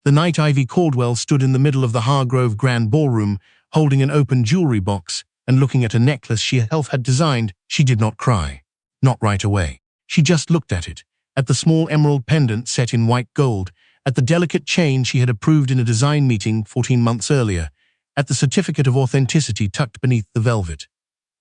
The night Ivy Caldwell stood in the middle of the Hargrove Grand Ballroom, holding an open jewelry box and looking at a necklace she herself had designed, she did not cry. Not right away. She just looked at it, at the small emerald pendant set in white gold, at the delicate chain she had approved in a design meeting 14 months earlier, at the certificate of authenticity tucked beneath the velvet.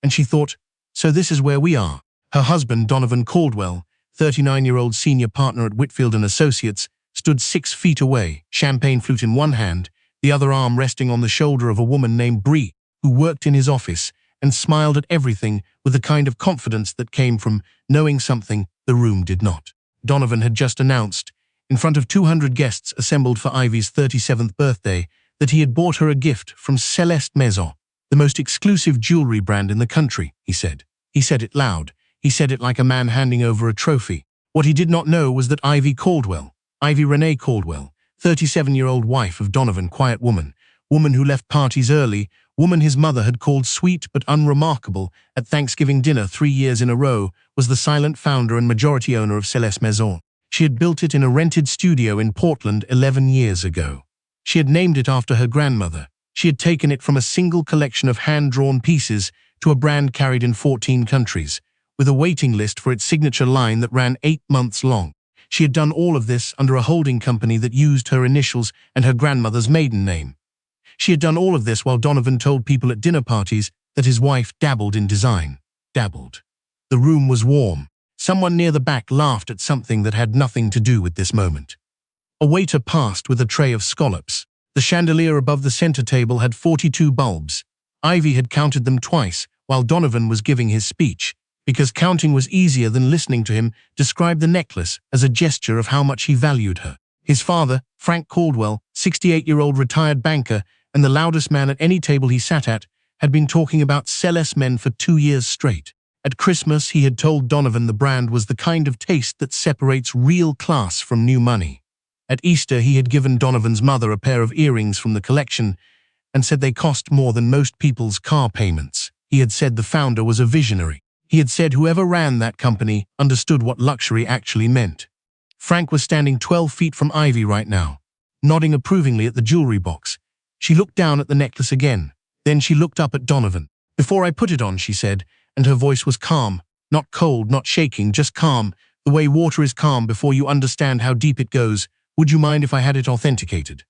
And she thought, so this is where we are. Her husband, Donovan Caldwell, 39-year-old senior partner at Whitfield & Associates, stood 6 feet away, champagne flute in one hand, the other arm resting on the shoulder of a woman named Bree, who worked in his office and smiled at everything with the kind of confidence that came from knowing something the room did not. Donovan had just announced, in front of 200 guests assembled for Ivy's 37th birthday, that he had bought her a gift from Celeste Maison, the most exclusive jewelry brand in the country, he said. He said it loud. He said it like a man handing over a trophy. What he did not know was that Ivy Caldwell, Ivy Renee Caldwell, 37-year-old wife of Donovan, quiet woman who left parties early, woman his mother had called sweet but unremarkable at Thanksgiving dinner 3 years in a row, was the silent founder and majority owner of Celeste Maison. She had built it in a rented studio in Portland 11 years ago. She had named it after her grandmother. She had taken it from a single collection of hand-drawn pieces to a brand carried in 14 countries, with a waiting list for its signature line that ran 8 months long. She had done all of this under a holding company that used her initials and her grandmother's maiden name. She had done all of this while Donovan told people at dinner parties that his wife dabbled in design. Dabbled. The room was warm. Someone near the back laughed at something that had nothing to do with this moment. A waiter passed with a tray of scallops. The chandelier above the center table had 42 bulbs. Ivy had counted them twice while Donovan was giving his speech, because counting was easier than listening to him describe the necklace as a gesture of how much he valued her. His father, Frank Caldwell, 68-year-old retired banker and the loudest man at any table he sat at, had been talking about Celeste men for 2 years straight. At Christmas, he had told Donovan the brand was the kind of taste that separates real class from new money. At Easter, he had given Donovan's mother a pair of earrings from the collection and said they cost more than most people's car payments. He had said the founder was a visionary. He had said whoever ran that company understood what luxury actually meant. Frank was standing 12 feet from Ivy right now, nodding approvingly at the jewelry box. She looked down at the necklace again. Then she looked up at Donovan. "Before I put it on," she said, and her voice was calm, not cold, not shaking, just calm, the way water is calm before you understand how deep it goes. "Would you mind if I had it authenticated?"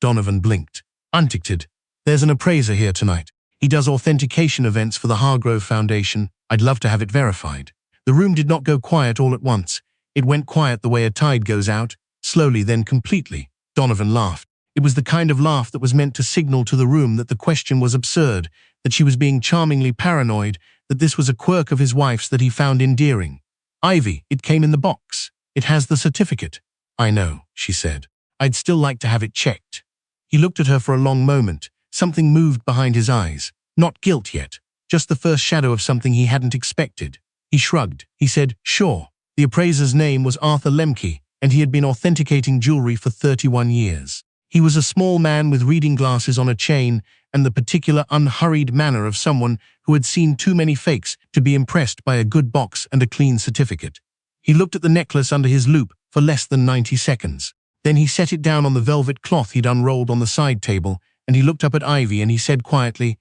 Donovan blinked. "Unticked. There's an appraiser here tonight. He does authentication events for the Hargrove Foundation. I'd love to have it verified." The room did not go quiet all at once. It went quiet the way a tide goes out, slowly then completely. Donovan laughed. It was the kind of laugh that was meant to signal to the room that the question was absurd, that she was being charmingly paranoid, that this was a quirk of his wife's that he found endearing. "Ivy, it came in the box. It has the certificate." "I know," she said. "I'd still like to have it checked." He looked at her for a long moment. Something moved behind his eyes. Not guilt yet, just the first shadow of something he hadn't expected. He shrugged. He said, "Sure." The appraiser's name was Arthur Lemke, and he had been authenticating jewelry for 31 years. He was a small man with reading glasses on a chain and the particular unhurried manner of someone who had seen too many fakes to be impressed by a good box and a clean certificate. He looked at the necklace under his loupe for less than 90 seconds. Then he set it down on the velvet cloth he'd unrolled on the side table, and he looked up at Ivy and he said quietly,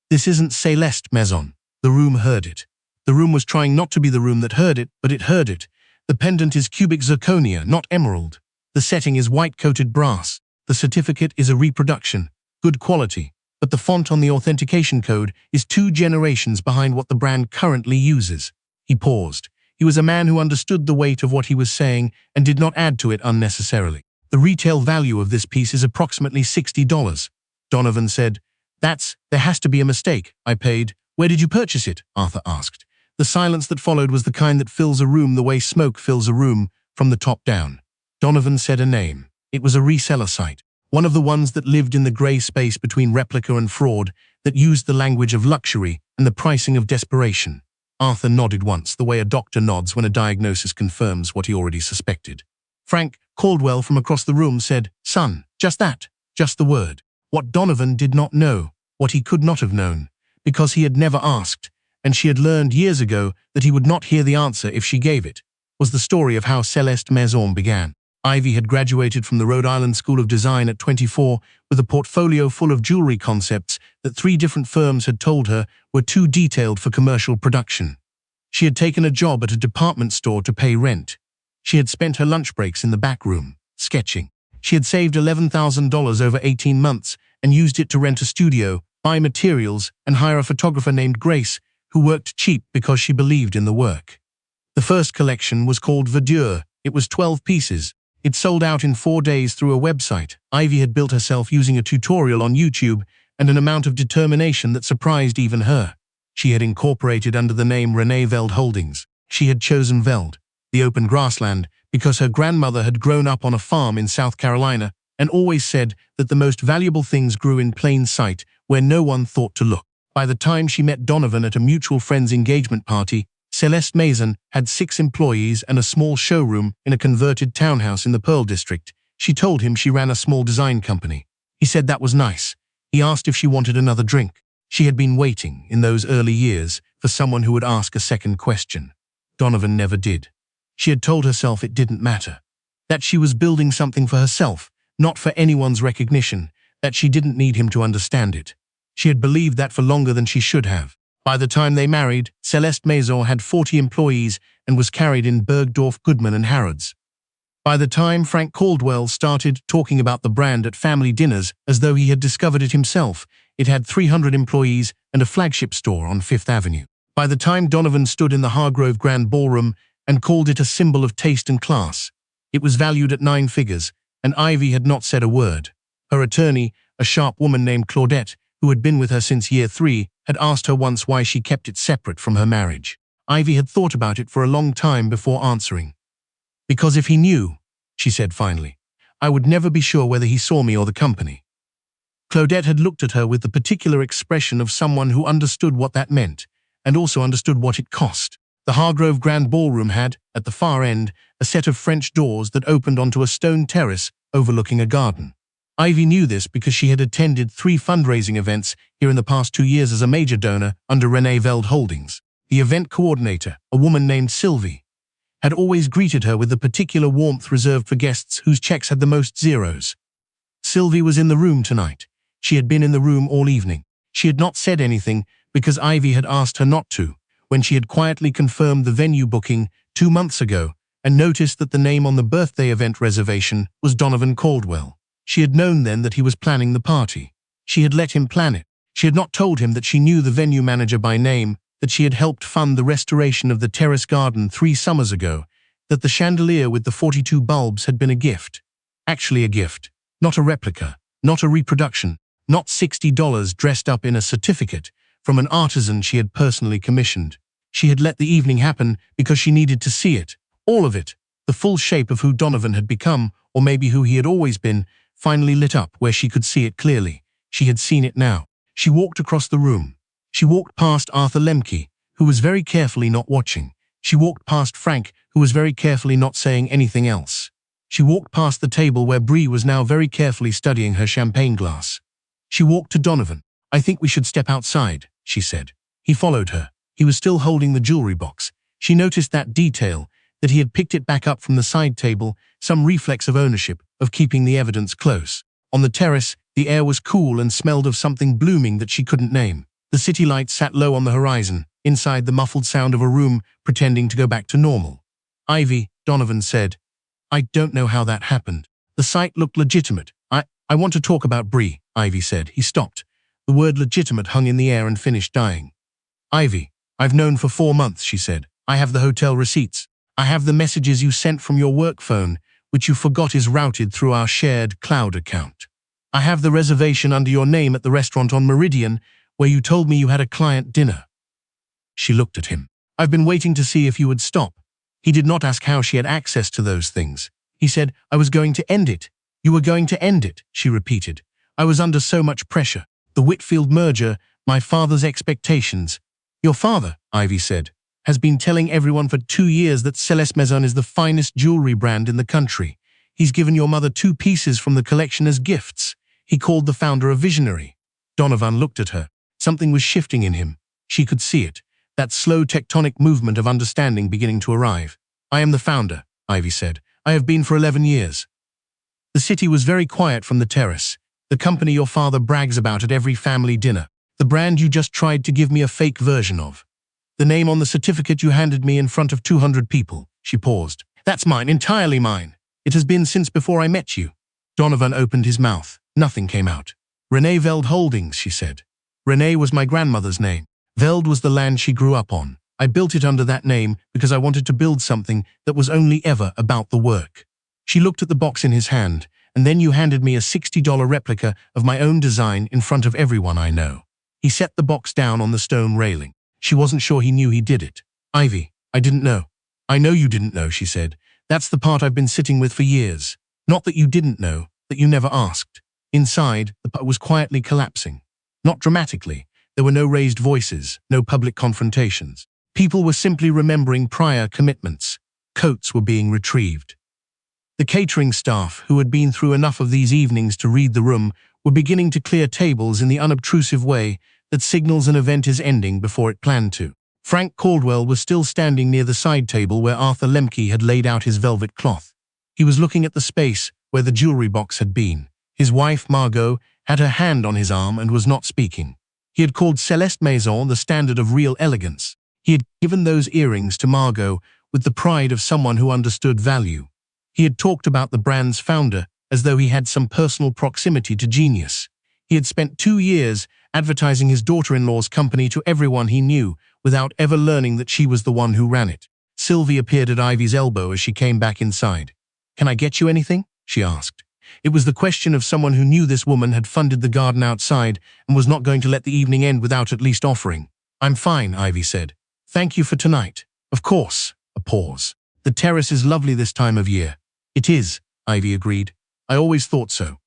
"This isn't Celeste Maison." The room heard it. The room was trying not to be the room that heard it, but it heard it. The pendant is cubic zirconia, not emerald. The setting is white-coated brass. The certificate is a reproduction, good quality, but the font on the authentication code is 2 generations behind what the brand currently uses. He paused. He was a man who understood the weight of what he was saying and did not add to it unnecessarily. "The retail value of this piece is approximately $60. Donovan said, There has to be a mistake. I paid." "Where did you purchase it?" Arthur asked. The silence that followed was the kind that fills a room the way smoke fills a room, from the top down. Donovan said a name. It was a reseller site, one of the ones that lived in the gray space between replica and fraud, that used the language of luxury and the pricing of desperation. Arthur nodded once, the way a doctor nods when a diagnosis confirms what he already suspected. Frank Caldwell from across the room said, "Son, just that, just the word." What Donovan did not know, what he could not have known, because he had never asked, and she had learned years ago that he would not hear the answer if she gave it, was the story of how Celeste Maison began. Ivy had graduated from the Rhode Island School of Design at 24 with a portfolio full of jewelry concepts that 3 different firms had told her were too detailed for commercial production. She had taken a job at a department store to pay rent. She had spent her lunch breaks in the back room, sketching. She had saved $11,000 over 18 months and used it to rent a studio, buy materials, and hire a photographer named Grace, who worked cheap because she believed in the work. The first collection was called Verdure. It was 12 pieces. It sold out in 4 days through a website Ivy had built herself using a tutorial on YouTube and an amount of determination that surprised even her. She had incorporated under the name Renee Veld Holdings. She had chosen Veld, the open grassland, because her grandmother had grown up on a farm in South Carolina and always said that the most valuable things grew in plain sight where no one thought to look. By the time she met Donovan at a mutual friend's engagement party, Celeste Mason had 6 employees and a small showroom in a converted townhouse in the Pearl District. She told him she ran a small design company. He said that was nice. He asked if she wanted another drink. She had been waiting, in those early years, for someone who would ask a second question. Donovan never did. She had told herself it didn't matter. That she was building something for herself, not for anyone's recognition, that she didn't need him to understand it. She had believed that for longer than she should have. By the time they married, Celeste Maison had 40 employees and was carried in Bergdorf Goodman and Harrods. By the time Frank Caldwell started talking about the brand at family dinners as though he had discovered it himself, it had 300 employees and a flagship store on Fifth Avenue. By the time Donovan stood in the Hargrove Grand Ballroom and called it a symbol of taste and class, it was valued at 9 figures, and Ivy had not said a word. Her attorney, a sharp woman named Claudette, who had been with her since year 3, had asked her once why she kept it separate from her marriage. Ivy had thought about it for a long time before answering. "Because if he knew," she said finally, "I would never be sure whether he saw me or the company." Claudette had looked at her with the particular expression of someone who understood what that meant, and also understood what it cost. The Hargrove Grand Ballroom had, at the far end, a set of French doors that opened onto a stone terrace overlooking a garden. Ivy knew this because she had attended 3 fundraising events here in the past 2 years as a major donor under Renee Veld Holdings. The event coordinator, a woman named Sylvie, had always greeted her with the particular warmth reserved for guests whose checks had the most zeros. Sylvie was in the room tonight. She had been in the room all evening. She had not said anything because Ivy had asked her not to, when she had quietly confirmed the venue booking 2 months ago and noticed that the name on the birthday event reservation was Donovan Caldwell. She had known then that he was planning the party. She had let him plan it. She had not told him that she knew the venue manager by name, that she had helped fund the restoration of the terrace garden 3 summers ago, that the chandelier with the 42 bulbs had been a gift. Actually a gift, not a replica, not a reproduction, not $60 dressed up in a certificate from an artisan she had personally commissioned. She had let the evening happen because she needed to see it, all of it, the full shape of who Donovan had become, or maybe who he had always been, finally lit up where she could see it clearly. She had seen it now. She walked across the room. She walked past Arthur Lemke, who was very carefully not watching. She walked past Frank, who was very carefully not saying anything else. She walked past the table where Bree was now very carefully studying her champagne glass. She walked to Donovan. "I think we should step outside," she said. He followed her. He was still holding the jewelry box. She noticed that detail, that he had picked it back up from the side table, some reflex of ownership, of keeping the evidence close. On the terrace, the air was cool and smelled of something blooming that she couldn't name. The city lights sat low on the horizon, inside the muffled sound of a room pretending to go back to normal. "Ivy," Donovan said, "I don't know how that happened. The site looked legitimate. I want to talk about Bree," Ivy said. He stopped. The word legitimate hung in the air and finished dying. "Ivy, I've known for 4 months," she said. "I have the hotel receipts. I have the messages you sent from your work phone, which you forgot is routed through our shared cloud account. I have the reservation under your name at the restaurant on Meridian, where you told me you had a client dinner." She looked at him. "I've been waiting to see if you would stop." He did not ask how she had access to those things. He said, "I was going to end it." "You were going to end it," she repeated. "I was under so much pressure. The Whitfield merger, my father's expectations." "Your father," Ivy said, "has been telling everyone for 2 years that Celeste Maison is the finest jewelry brand in the country. He's given your mother 2 pieces from the collection as gifts. He called the founder a visionary." Donovan looked at her. Something was shifting in him. She could see it, that slow tectonic movement of understanding beginning to arrive. "I am the founder," Ivy said. I have been for 11 years. The city was very quiet from the terrace, the company your father brags about at every family dinner, the brand you just tried to give me a fake version of. The name on the certificate you handed me in front of 200 people. She paused. That's mine, entirely mine. It has been since before I met you. Donovan opened his mouth. Nothing came out. Renee Veld Holdings, she said. Renee was my grandmother's name. Veld was the land she grew up on. I built it under that name because I wanted to build something that was only ever about the work. She looked at the box in his hand, and then you handed me a $60 replica of my own design in front of everyone I know. He set the box down on the stone railing. She wasn't sure he knew he did it. Ivy, I didn't know. I know you didn't know, she said. That's the part I've been sitting with for years. Not that you didn't know, that you never asked. Inside, the part was quietly collapsing. Not dramatically. There were no raised voices, no public confrontations. People were simply remembering prior commitments. Coats were being retrieved. The catering staff, who had been through enough of these evenings to read the room, were beginning to clear tables in the unobtrusive way that signals an event is ending before it planned to. Frank Caldwell was still standing near the side table where Arthur Lemke had laid out his velvet cloth. He was looking at the space where the jewelry box had been. His wife, Margot, had her hand on his arm and was not speaking. He had called Celeste Maison the standard of real elegance. He had given those earrings to Margot with the pride of someone who understood value. He had talked about the brand's founder as though he had some personal proximity to genius. He had spent 2 years advertising his daughter-in-law's company to everyone he knew without ever learning that she was the one who ran it. Sylvie appeared at Ivy's elbow as she came back inside. "Can I get you anything?" she asked. It was the question of someone who knew this woman had funded the garden outside and was not going to let the evening end without at least offering. "I'm fine," Ivy said. "Thank you for tonight." "Of course." A pause. "The terrace is lovely this time of year." "It is," Ivy agreed. "I always thought so."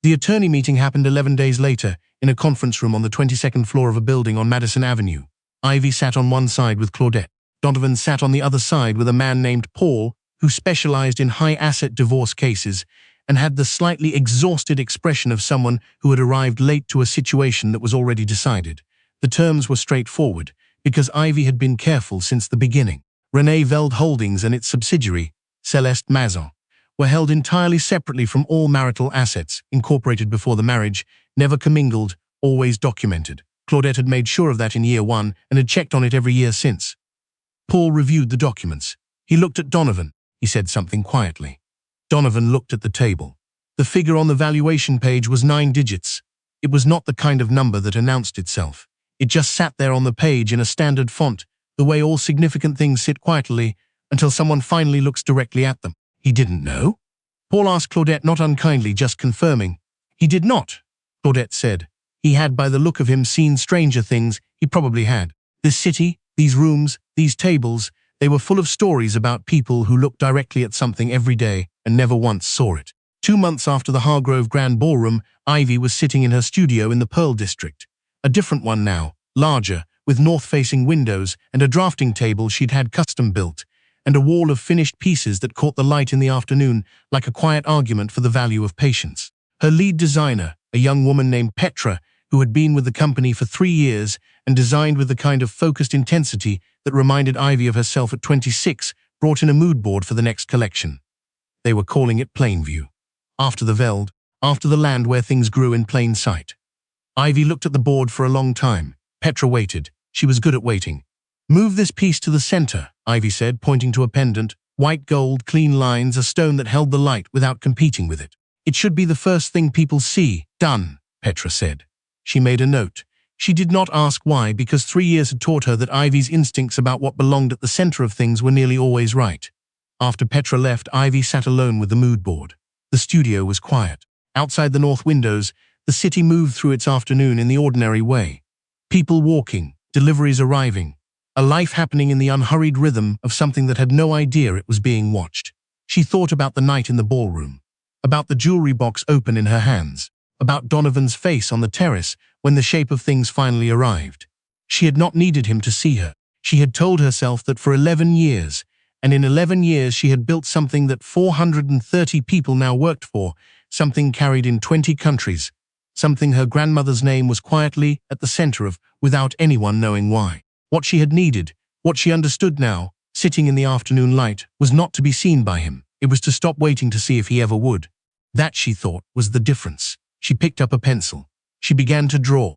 The attorney meeting happened 11 days later in a conference room on the 22nd floor of a building on Madison Avenue. Ivy sat on one side with Claudette. Donovan sat on the other side with a man named Paul, who specialized in high-asset divorce cases and had the slightly exhausted expression of someone who had arrived late to a situation that was already decided. The terms were straightforward, because Ivy had been careful since the beginning. Renee Veld Holdings and its subsidiary, Celeste Maison, were held entirely separately from all marital assets, incorporated before the marriage, never commingled, always documented. Claudette had made sure of that in year 1 and had checked on it every year since. Paul reviewed the documents. He looked at Donovan. He said something quietly. Donovan looked at the table. The figure on the valuation page was 9 digits. It was not the kind of number that announced itself. It just sat there on the page in a standard font, the way all significant things sit quietly until someone finally looks directly at them. "He didn't know?" Paul asked Claudette, not unkindly, just confirming. "He did not," Claudette said. "He had, by the look of him, seen stranger things. He probably had. This city, these rooms, these tables, they were full of stories about people who looked directly at something every day and never once saw it." 2 months after the Hargrove Grand Ballroom, Ivy was sitting in her studio in the Pearl District. A different one now, larger, with north-facing windows and a drafting table she'd had custom-built, and a wall of finished pieces that caught the light in the afternoon like a quiet argument for the value of patience. Her lead designer, a young woman named Petra, who had been with the company for 3 years and designed with the kind of focused intensity that reminded Ivy of herself at 26, brought in a mood board for the next collection. They were calling it Plainview. After the Veld, after the land where things grew in plain sight. Ivy looked at the board for a long time. Petra waited. She was good at waiting. "Move this piece to the center," Ivy said, pointing to a pendant. "White gold, clean lines, a stone that held the light without competing with it. It should be the first thing people see." "Done," Petra said. She made a note. She did not ask why, because 3 years had taught her that Ivy's instincts about what belonged at the center of things were nearly always right. After Petra left, Ivy sat alone with the mood board. The studio was quiet. Outside the north windows, the city moved through its afternoon in the ordinary way. People walking, deliveries arriving, a life happening in the unhurried rhythm of something that had no idea it was being watched. She thought about the night in the ballroom, about the jewelry box open in her hands, about Donovan's face on the terrace when the shape of things finally arrived. She had not needed him to see her. She had told herself that for 11 years, and in 11 years she had built something that 430 people now worked for, something carried in 20 countries, something her grandmother's name was quietly at the center of without anyone knowing why. What she had needed, what she understood now, sitting in the afternoon light, was not to be seen by him. It was to stop waiting to see if he ever would. That, she thought, was the difference. She picked up a pencil. She began to draw.